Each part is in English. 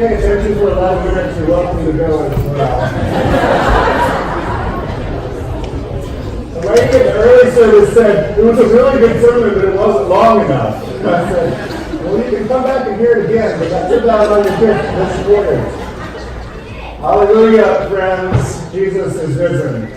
pay attention for 11 minutes, you're welcome to go as well. The lady in the early service said, it was a really good sermon, but it wasn't long enough. And I said, well, you can come back and hear it again, but I took that on your gift this morning. Hallelujah, friends. Jesus is risen.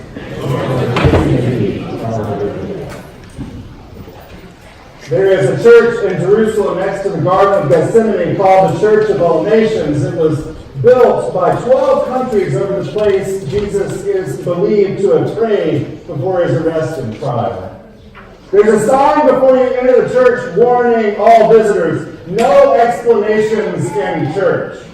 There is a church in Jerusalem next to the Garden of Gethsemane called the Church of All Nations. It was built by 12 countries over the place Jesus is believed to have prayed before his arrest and trial. There's a sign before you enter the church warning all visitors, no explanations in church.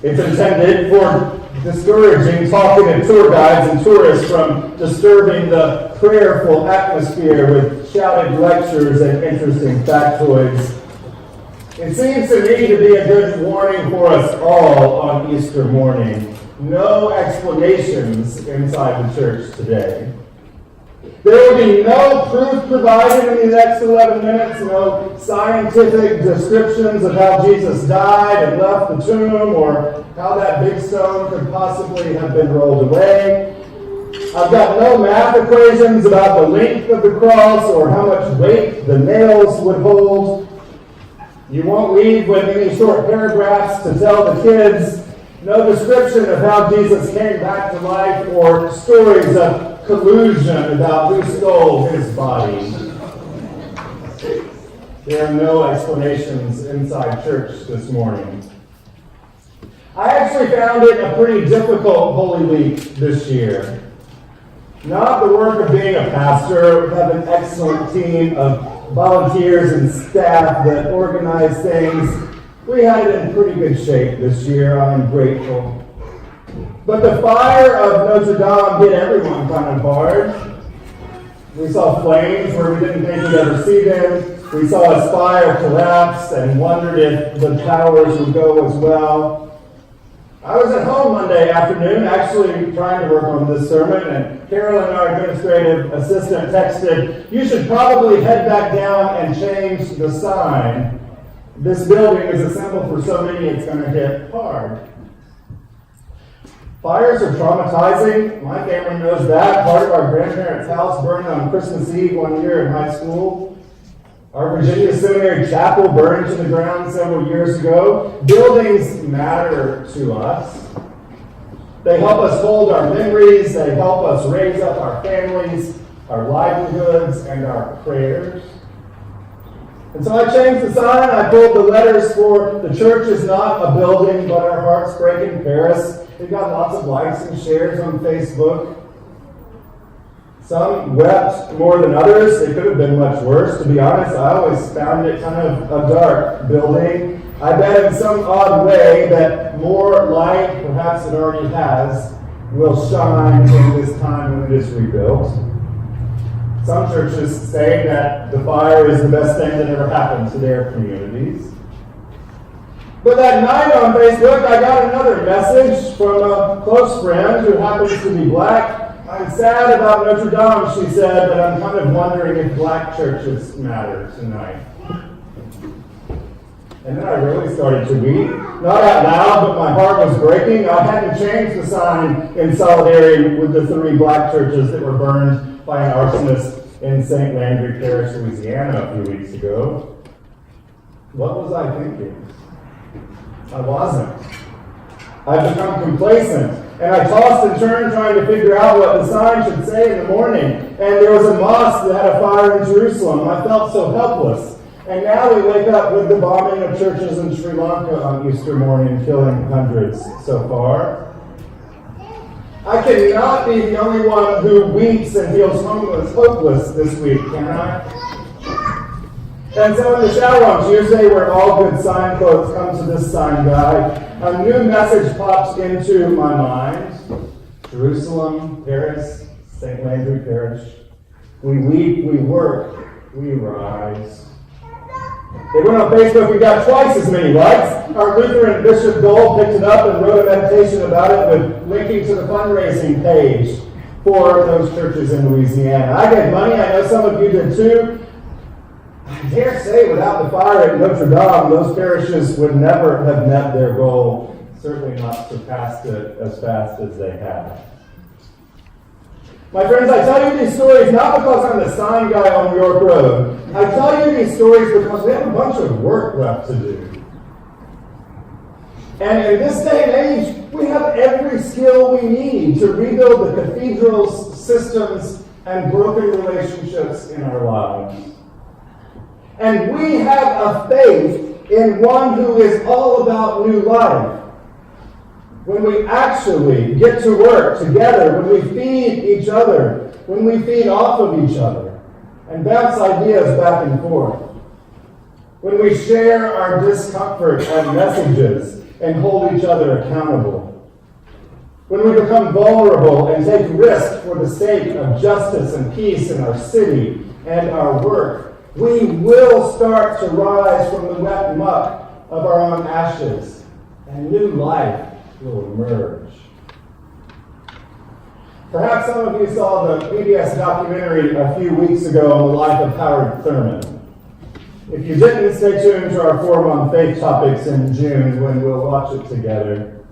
It's intended for discouraging talking to tour guides and tourists from disturbing the prayerful atmosphere with shouted lectures and interesting factoids. It seems to me to be a good warning for us all on Easter morning. No explanations inside the church today. There will be no proof provided in the next 11 minutes, no scientific descriptions of how Jesus died and left the tomb or how that big stone could possibly have been rolled away. I've got no math equations about the length of the cross or how much weight the nails would hold. You won't leave with any short paragraphs to tell the kids. No description of how Jesus came back to life or stories of collusion about who stole his body. There are no explanations inside church this morning. I actually found it a pretty difficult Holy Week this year. Not the work of being a pastor. We have an excellent team of volunteers and staff that organize things. We had it in pretty good shape this year. I am grateful. But the fire of Notre Dame hit everyone kind of hard. We saw flames where we didn't think we'd ever see them. We saw a spire collapse and wondered if the towers would go as well. I was at home Monday afternoon actually trying to work on this sermon, and Carolyn, our administrative assistant, texted, "You should probably head back down and change the sign. This building is a symbol for so many it's going to hit hard." Fires are traumatizing. My family knows that. Part of our grandparents' house burned on Christmas Eve one year in high school. Our Virginia Seminary Chapel burned to the ground several years ago. Buildings matter to us. They help us hold our memories. They help us raise up our families, our livelihoods, and our prayers. And so I changed the sign. I pulled the letters for "The church is not a building, but our hearts break in Paris." It got lots of likes and shares on Facebook. Some wept more than others. It could have been much worse. To be honest, I always found it kind of a dark building. I bet in some odd way that more light, perhaps it already has, will shine in this time when it is rebuilt. Some churches say that the fire is the best thing that ever happened to their communities. But that night on Facebook, I got another message from a close friend who happens to be black. "I'm sad about Notre Dame," she said, "but I'm kind of wondering if black churches matter tonight." And then I really started to weep. Not out loud, but my heart was breaking. I hadn't changed the sign in solidarity with the 3 black churches that were burned by an arsonist in St. Landry Parish, Louisiana a few weeks ago. What was I thinking? I wasn't. I've become complacent, and I tossed and turned trying to figure out what the sign should say in the morning. And there was a mosque that had a fire in Jerusalem. I felt so helpless. And now we wake up with the bombing of churches in Sri Lanka on Easter morning, killing hundreds so far. I cannot be the only one who weeps and feels hopeless this week, can I? And so in the shower on Tuesday, where all good signposts come to this sign guy, a new message pops into my mind. Jerusalem, Paris, St. Landry Parish. We weep, we work, we rise. It went on Facebook, we got twice as many likes. Our Lutheran Bishop Gold picked it up and wrote a meditation about it with linking to the fundraising page for those churches in Louisiana. I gave money, I know some of you did too. I dare say without the fire at Notre Dame, those parishes would never have met their goal, certainly not surpassed it as fast as they have. My friends, I tell you these stories not because I'm the sign guy on York Road. I tell you these stories because we have a bunch of work left to do. And in this day and age, we have every skill we need to rebuild the cathedrals, systems, and broken relationships in our lives. And we have a faith in one who is all about new life. When we actually get to work together, when we feed each other, when we feed off of each other, and bounce ideas back and forth. When we share our discomfort and messages and hold each other accountable. When we become vulnerable and take risks for the sake of justice and peace in our city and our work, we will start to rise from the wet muck of our own ashes, and new life will emerge. Perhaps some of you saw the PBS documentary a few weeks ago on the life of Howard Thurman. If you didn't, stay tuned to our forum on faith topics in June when we'll watch it together.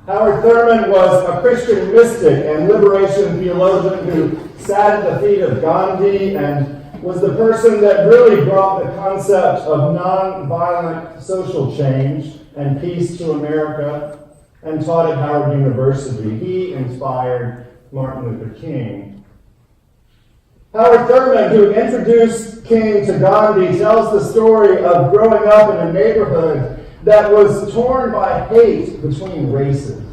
Howard Thurman was a Christian mystic and liberation theologian who sat at the feet of Gandhi and was the person that really brought the concept of nonviolent social change and peace to America and taught at Howard University. He inspired Martin Luther King. Howard Thurman, who introduced King to Gandhi, tells the story of growing up in a neighborhood that was torn by hate between races.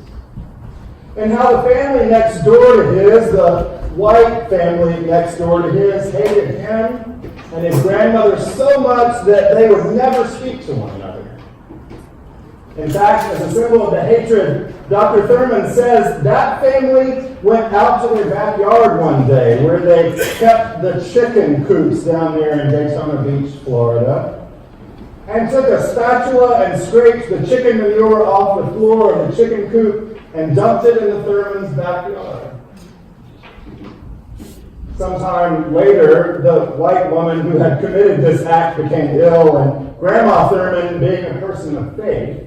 And how the family next door to his, the white family next door to his, hated him and his grandmother so much that they would never speak to one another. In fact, as a symbol of the hatred, Dr. Thurman says that family went out to their backyard one day where they kept the chicken coops down there in Daytona Beach, Florida, and took a spatula and scraped the chicken manure off the floor of the chicken coop and dumped it in the Thurman's backyard. Sometime later, the white woman who had committed this act became ill, and Grandma Thurman, being a person of faith,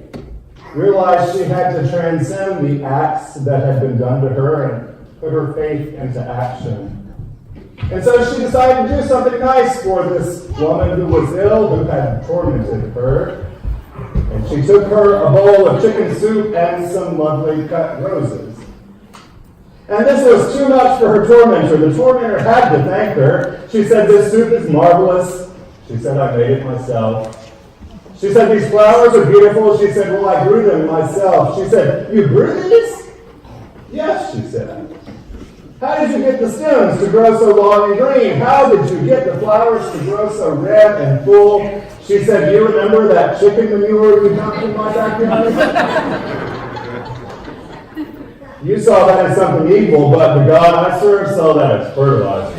realized she had to transcend the acts that had been done to her and put her faith into action. And so she decided to do something nice for this woman who was ill, who had tormented her. And she took her a bowl of chicken soup and some lovely cut roses. And this was too much for her tormentor. The tormentor had to thank her. She said, "This soup is marvelous." She said, "I made it myself." She said, "These flowers are beautiful." She said, "Well, I grew them myself." She said, "You grew these?" "Yes," she said. "How did you get the stems to grow so long and green? How did you get the flowers to grow so red and full?" She said, "Do you remember that chicken manure you dumped in my backyard?" You saw that as something evil, but the God I serve saw that as fertilizer.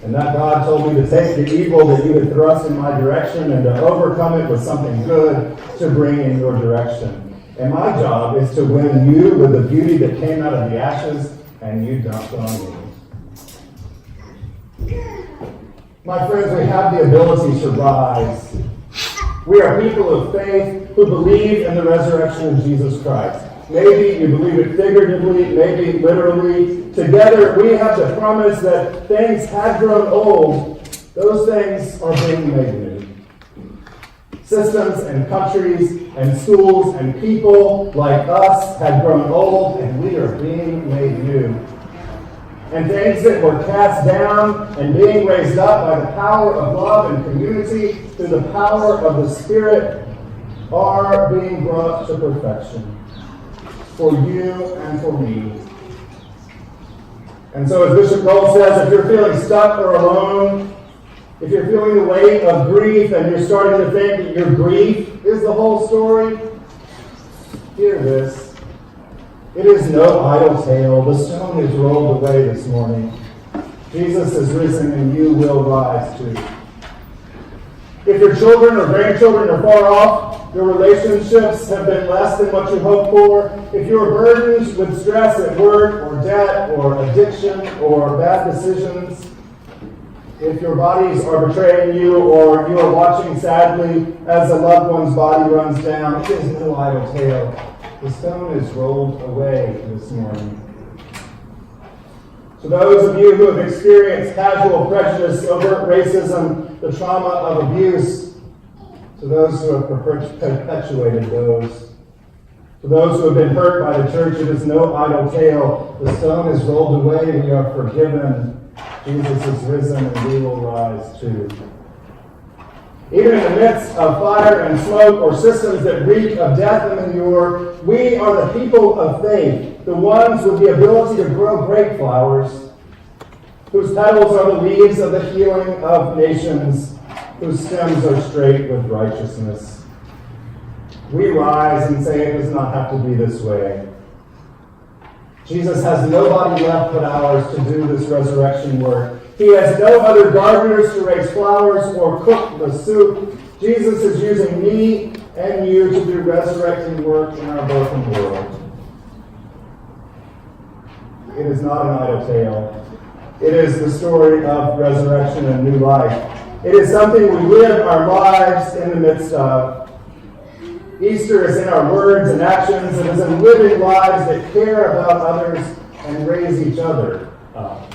And that God told me to take the evil that you had thrust in my direction and to overcome it with something good to bring in your direction. And my job is to win you with the beauty that came out of the ashes and you dumped on me. My friends, we have the ability to rise. We are people of faith who believe in the resurrection of Jesus Christ. Maybe you believe it figuratively, maybe literally. Together, we have the promise that things had grown old. Those things are being made new. Systems and countries and schools and people like us had grown old, and we are being made new. And things that were cast down and being raised up by the power of love and community through the power of the Spirit are being brought to perfection. For you and for me. And so as Bishop Gold says, if you're feeling stuck or alone, if you're feeling the weight of grief and you're starting to think that your grief is the whole story, hear this. It is no idle tale. The stone is rolled away this morning. Jesus is risen and you will rise too. If your children or grandchildren are far off, your relationships have been less than what you hoped for, if you're burdened with stress at work or debt or addiction or bad decisions, If your bodies are betraying you, or you are watching sadly as a loved one's body runs down, it is no idle tale. The stone is rolled away this morning. To those of you who have experienced casual prejudice, overt racism, the trauma of abuse, to those who have perpetuated those, to those who have been hurt by the church, it is no idle tale. The stone is rolled away. We are forgiven. Jesus is risen, and we will rise too. Even in the midst of fire and smoke, or systems that reek of death and manure, we are the people of faith, the ones with the ability to grow grape flowers, whose petals are the leaves of the healing of nations, whose stems are straight with righteousness. We rise and say it does not have to be this way. Jesus has nobody left but ours to do this resurrection work. He has no other gardeners to raise flowers or cook the soup. Jesus is using me and you to do resurrecting work in our broken world. It is not an idle tale. It is the story of resurrection and new life. It is something we live our lives in the midst of. Easter is in our words and actions. It is in living lives that care about others and raise each other up.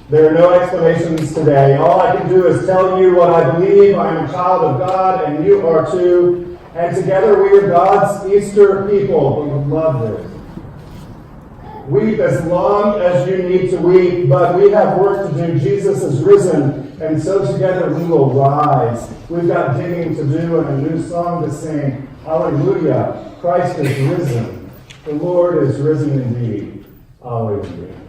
There are no explanations today. All I can do is tell you what I believe. I am a child of God, and you are too. And together we are God's Easter people. We love it. Weep as long as you need to weep, but we have work to do. Jesus is risen, and so together we will rise. We've got digging to do and a new song to sing. Hallelujah. Christ is risen. The Lord is risen indeed. Hallelujah.